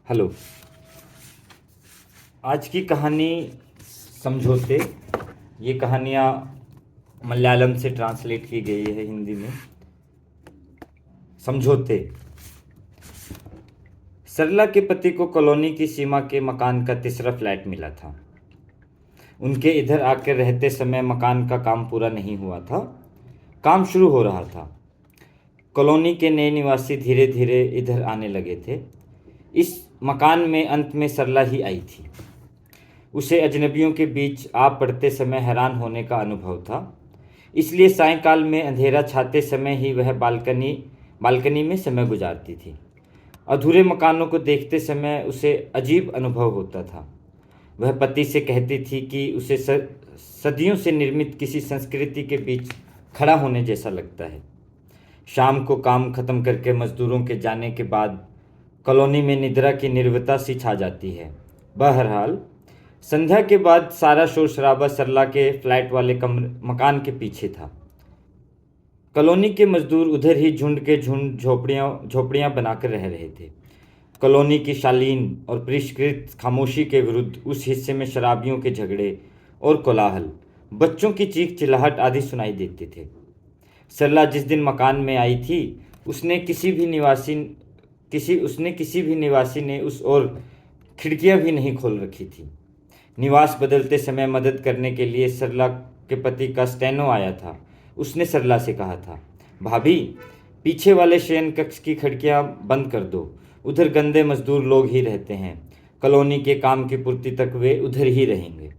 Hello. आज की कहानी समझौते। ये कहानियाँ मलयालम से ट्रांसलेट की गई है हिंदी में। समझौते। सरला के पति को कॉलोनी की सीमा के मकान का तीसरा फ्लैट मिला था। उनके इधर आकर रहते समय मकान का काम पूरा नहीं हुआ था, काम शुरू हो रहा था। कॉलोनी के नए निवासी धीरे धीरे इधर आने लगे थे। इस मकान में अंत में सरला ही आई थी। उसे अजनबियों के बीच आप पड़ते समय हैरान होने का अनुभव था, इसलिए सायंकाल में अंधेरा छाते समय ही वह बालकनी में समय गुजारती थी। अधूरे मकानों को देखते समय उसे अजीब अनुभव होता था। वह पति से कहती थी कि उसे सदियों से निर्मित किसी संस्कृति के बीच खड़ा होने जैसा लगता है। शाम को काम खत्म करके मजदूरों के जाने के बाद कॉलोनी में निद्रा की निर्वता सी छा जाती है। बहरहाल संध्या के बाद सारा शोर शराबा सरला के फ्लैट वाले मकान के पीछे था। कॉलोनी के मजदूर उधर ही झुंड के झुंड झोपड़ियां बनाकर रह रहे थे। कॉलोनी की शालीन और परिष्कृत खामोशी के विरुद्ध उस हिस्से में शराबियों के झगड़े और कोलाहल, बच्चों की चीख चिल्लाहट आदि सुनाई देते थे। सरला जिस दिन मकान में आई थी, उसने किसी भी निवासी ने उस ओर खिड़कियां भी नहीं खोल रखी थी। निवास बदलते समय मदद करने के लिए सरला के पति का स्टेनो आया था। उसने सरला से कहा था, भाभी, पीछे वाले शयन कक्ष की खिड़कियां बंद कर दो, उधर गंदे मजदूर लोग ही रहते हैं। कॉलोनी के काम की पूर्ति तक वे उधर ही रहेंगे।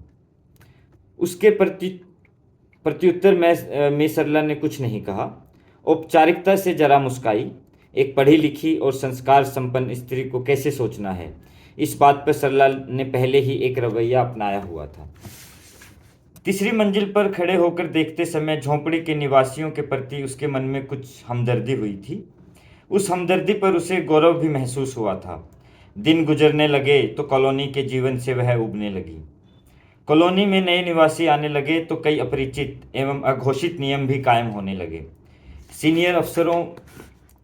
उसके प्रत्युत्तर में सरला ने कुछ नहीं कहा। औपचारिकता से जरा मुस्काई। एक पढ़ी लिखी और संस्कार संपन्न स्त्री को कैसे सोचना है, इस बात पर सरला ने पहले ही एक रवैया अपनाया हुआ था। तीसरी मंजिल पर खड़े होकर देखते समय झोंपड़ी के निवासियों के प्रति उसके मन में कुछ हमदर्दी हुई थी। उस हमदर्दी पर उसे गौरव भी महसूस हुआ था। दिन गुजरने लगे तो कॉलोनी के जीवन से वह उबने लगी। कॉलोनी में नए निवासी आने लगे तो कई अपरिचित एवं अघोषित नियम भी कायम होने लगे। सीनियर अफसरों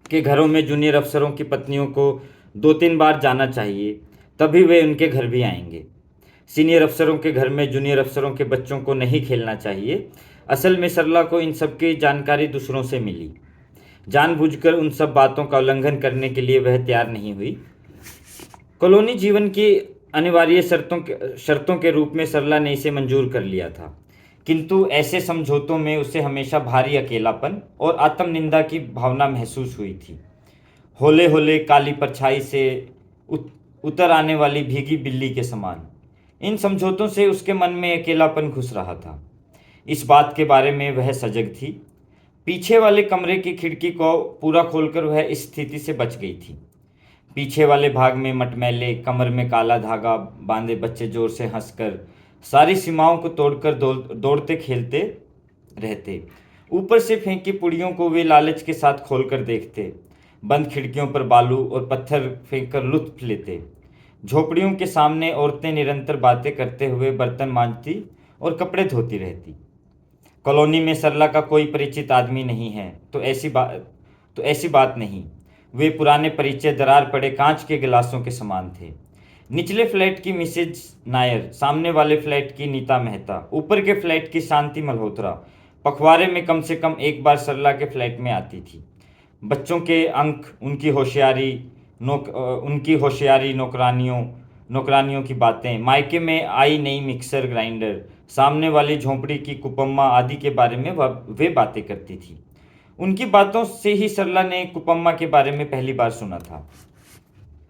के घरों में जूनियर अफसरों की पत्नियों को 2-3 बार जाना चाहिए, तभी वे उनके घर भी आएंगे। सीनियर अफसरों के घर में जूनियर अफसरों के बच्चों को नहीं खेलना चाहिए। असल में सरला को इन सब की जानकारी दूसरों से मिली। जानबूझकर उन सब बातों का उल्लंघन करने के लिए वह तैयार नहीं हुई। कॉलोनी जीवन की अनिवार्य शर्तों के रूप में सरला ने इसे मंजूर कर लिया था, किंतु ऐसे समझौतों में उसे हमेशा भारी अकेलापन और आत्मनिंदा की भावना महसूस हुई थी। होले होले काली परछाई से उतर आने वाली भीगी बिल्ली के समान इन समझौतों से उसके मन में अकेलापन घुस रहा था। इस बात के बारे में वह सजग थी। पीछे वाले कमरे की खिड़की को पूरा खोलकर वह इस स्थिति से बच गई थी। पीछे वाले भाग में मटमैले, कमर में काला धागा बांधे बच्चे जोर से हंसकर सारी सीमाओं को तोड़कर दौड़ते खेलते रहते। ऊपर से फेंकी पुड़ियों को वे लालच के साथ खोलकर देखते। बंद खिड़कियों पर बालू और पत्थर फेंककर लुत्फ लेते। झोपड़ियों के सामने औरतें निरंतर बातें करते हुए बर्तन मांजती और कपड़े धोती रहती। कॉलोनी में सरला का कोई परिचित आदमी नहीं है तो ऐसी बात नहीं। वे पुराने परिचय दरार पड़े कांच के गिलासों के समान थे। निचले फ्लैट की मिसेज नायर, सामने वाले फ्लैट की नीता मेहता, ऊपर के फ्लैट की शांति मल्होत्रा पखवाड़े में कम से कम एक बार सरला के फ्लैट में आती थी। बच्चों के अंक, उनकी होशियारी, नौकरानियों की बातें, मायके में आई नई मिक्सर ग्राइंडर, सामने वाली झोंपड़ी की कुपम्मा आदि के बारे में वे बातें करती थी। उनकी बातों से ही सरला ने कुपम्मा के बारे में पहली बार सुना था।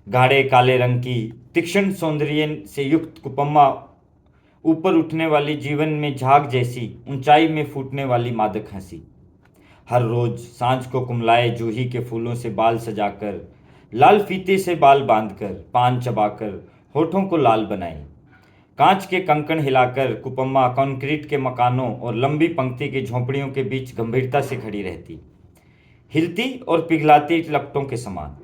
गाढ़े काले रंग की तीक्ष्ण सौंदर्य से युक्त कुपम्मा ऊपर उठने वाली, जीवन में झाग जैसी ऊंचाई में फूटने वाली मादक हंसी। हर रोज सांझ को कुमलाए जूही के फूलों से बाल सजाकर, लाल फीते से बाल बांधकर, पान चबाकर होठों को लाल बनाए, कांच के कंकण हिलाकर कुपम्मा कंक्रीट के मकानों और लंबी पंक्ति की झोंपड़ियों के बीच गंभीरता से खड़ी रहती, हिलती और पिघलाती लपटों के समान।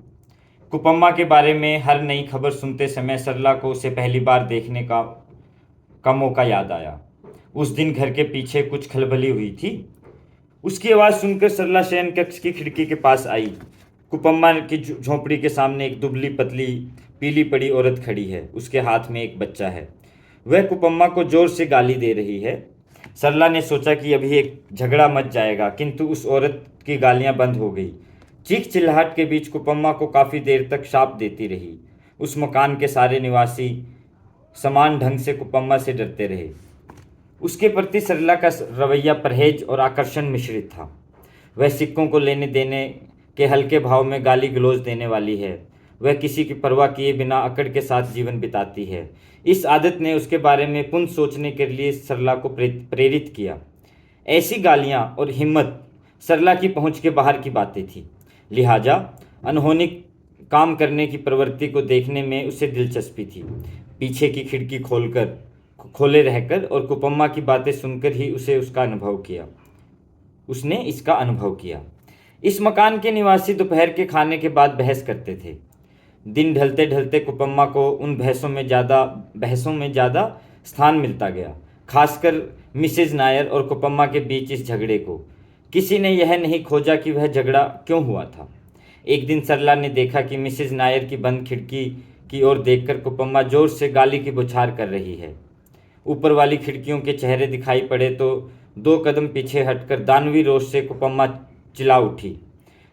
कुपम्मा के बारे में हर नई खबर सुनते समय सरला को उसे पहली बार देखने का मौका याद आया। उस दिन घर के पीछे कुछ खलबली हुई थी। उसकी आवाज़ सुनकर सरला शयन कक्ष की खिड़की के पास आई। कुपम्मा की झोंपड़ी के सामने एक दुबली पतली पीली पड़ी औरत खड़ी है। उसके हाथ में एक बच्चा है। वह कुपम्मा को जोर से गाली दे रही है। सरला ने सोचा कि अभी एक झगड़ा मच जाएगा, किंतु उस औरत की गालियां बंद हो गई। चीख चिल्लाहट के बीच कुपम्मा को काफ़ी देर तक शाप देती रही। उस मकान के सारे निवासी समान ढंग से कुपम्मा से डरते रहे। उसके प्रति सरला का रवैया परहेज और आकर्षण मिश्रित था। वह सिक्कों को लेने देने के हल्के भाव में गाली गलौज देने वाली है। वह किसी की परवाह किए बिना अकड़ के साथ जीवन बिताती है। इस आदत ने उसके बारे में पुनः सोचने के लिए सरला को प्रेरित किया। ऐसी गालियां और हिम्मत सरला की पहुंच के बाहर की बातें थी। लिहाजा अनहोनी काम करने की प्रवृत्ति को देखने में उसे दिलचस्पी थी। पीछे की खिड़की खोले रहकर और कुपम्मा की बातें सुनकर ही उसने इसका अनुभव किया। इस मकान के निवासी दोपहर के खाने के बाद बहस करते थे। दिन ढलते ढलते कुपम्मा को उन बहसों में ज़्यादा स्थान मिलता गया, खासकर मिसेज नायर और कुपम्मा के बीच इस झगड़े को। किसी ने यह नहीं खोजा कि वह झगड़ा क्यों हुआ था। एक दिन सरला ने देखा कि मिसेज नायर की बंद खिड़की की ओर देखकर कुपम्मा जोर से गाली की बौछार कर रही है। ऊपर वाली खिड़कियों के चेहरे दिखाई पड़े तो 2 कदम पीछे हटकर दानवी रोष से कुपम्मा चिल्ला उठी,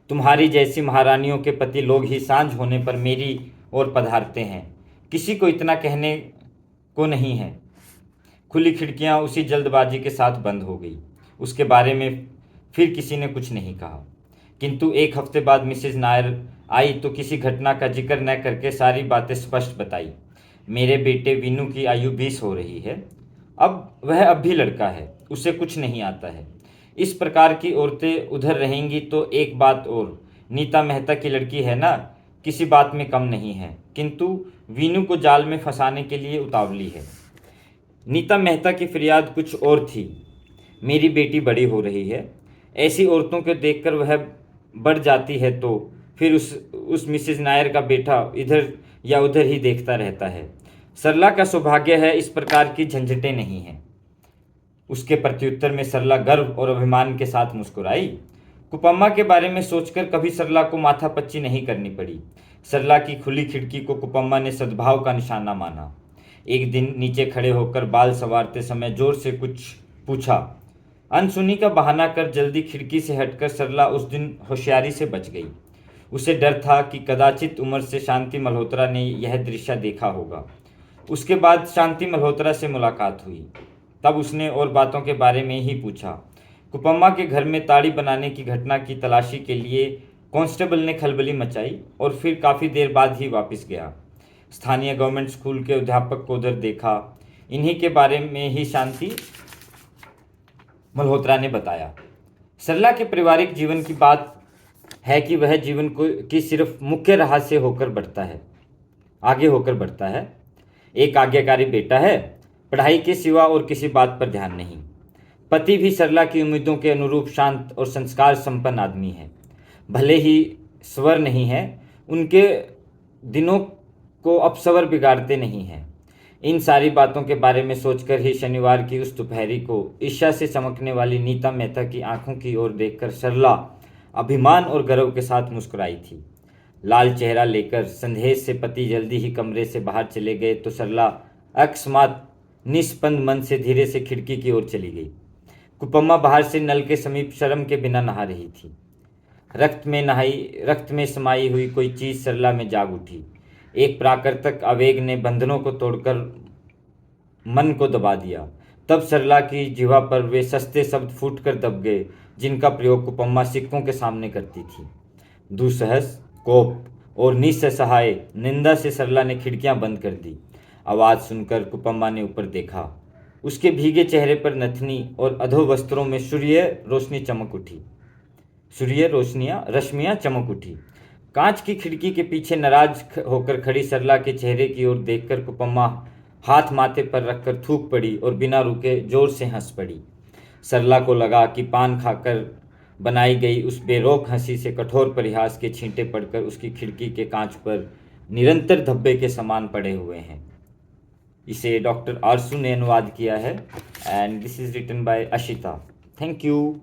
तुम्हारी जैसी महारानियों के पति लोग ही सांझ होने पर मेरी ओर पधारते हैं, किसी को इतना कहने को नहीं है। खुली खिड़कियां उसी जल्दबाजी के साथ बंद हो गई। उसके बारे में फिर किसी ने कुछ नहीं कहा, किंतु 1 हफ्ते बाद मिसेज नायर आई तो किसी घटना का जिक्र न करके सारी बातें स्पष्ट बताई। मेरे बेटे वीनू की आयु 20 हो रही है। वह अब भी लड़का है, उसे कुछ नहीं आता है। इस प्रकार की औरतें उधर रहेंगी तो एक बात और, नीता मेहता की लड़की है ना, किसी बात में कम नहीं है, किंतु वीनू को जाल में फंसाने के लिए उतावली है। नीता मेहता की फरियाद कुछ और थी, मेरी बेटी बड़ी हो रही है। ऐसी औरतों को देखकर वह बढ़ जाती है तो फिर उस मिसेज नायर का बेटा इधर या उधर ही देखता रहता है। सरला का सौभाग्य है इस प्रकार की झंझटें नहीं हैं। उसके प्रत्युत्तर में सरला गर्व और अभिमान के साथ मुस्कुराई। कुपम्मा के बारे में सोचकर कभी सरला को माथापच्ची नहीं करनी पड़ी। सरला की खुली खिड़की को कुपम्मा ने सद्भाव का निशाना माना। एक दिन नीचे खड़े होकर बाल संवारते समय जोर से कुछ पूछा। अनसुनी का बहाना कर जल्दी खिड़की से हटकर सरला उस दिन होशियारी से बच गई। उसे डर था कि कदाचित उम्र से शांति मल्होत्रा ने यह दृश्य देखा होगा। उसके बाद शांति मल्होत्रा से मुलाकात हुई। तब उसने और बातों के बारे में ही पूछा। कुपम्मा के घर में ताड़ी बनाने की घटना की तलाशी के लिए कांस्टेबल ने खलबली मचाई और फिर काफ़ी देर बाद ही वापस गया। स्थानीय गवर्नमेंट स्कूल के अध्यापक को उधर देखा। इन्हीं के बारे में ही शांति मल्होत्रा ने बताया। सरला के पारिवारिक जीवन की बात है कि वह जीवन की सिर्फ मुख्य राह से आगे होकर बढ़ता है। एक आज्ञाकारी बेटा है, पढ़ाई के सिवा और किसी बात पर ध्यान नहीं। पति भी सरला की उम्मीदों के अनुरूप शांत और संस्कार संपन्न आदमी है। भले ही स्वर नहीं है, उनके दिनों को अपस्वर बिगाड़ते नहीं हैं। इन सारी बातों के बारे में सोचकर ही शनिवार की उस दोपहरी को ईर्ष्या से चमकने वाली नीता मेहता की आंखों की ओर देखकर सरला अभिमान और गर्व के साथ मुस्कुराई थी। लाल चेहरा लेकर संदेह से पति जल्दी ही कमरे से बाहर चले गए तो सरला अकस्मात निस्पंद मन से धीरे से खिड़की की ओर चली गई। कुपम्मा बाहर से नल के समीप शर्म के बिना नहा रही थी। रक्त में समाई हुई कोई चीज सरला में जाग उठी। एक प्राकृतिक आवेग ने बंधनों को तोड़कर मन को दबा दिया। तब सरला की जिह्वा पर वे सस्ते शब्द फूट कर दब गए जिनका प्रयोग कुपम्मा सिक्कों के सामने करती थी। दुस्साहस, कोप और निस्सहाय निंदा से सरला ने खिड़कियां बंद कर दी। आवाज़ सुनकर कुपम्मा ने ऊपर देखा। उसके भीगे चेहरे पर नथनी और अधो वस्त्रों में रश्मियां चमक उठी। कांच की खिड़की के पीछे नाराज होकर खड़ी सरला के चेहरे की ओर देखकर कुपम्मा हाथ माथे पर रखकर थूक पड़ी और बिना रुके जोर से हंस पड़ी। सरला को लगा कि पान खाकर बनाई गई उस बेरोक हंसी से कठोर परिहास के छींटे पड़कर उसकी खिड़की के कांच पर निरंतर धब्बे के समान पड़े हुए हैं। इसे डॉक्टर आरसू ने अनुवाद किया है and this is written by Ashita. Thank you.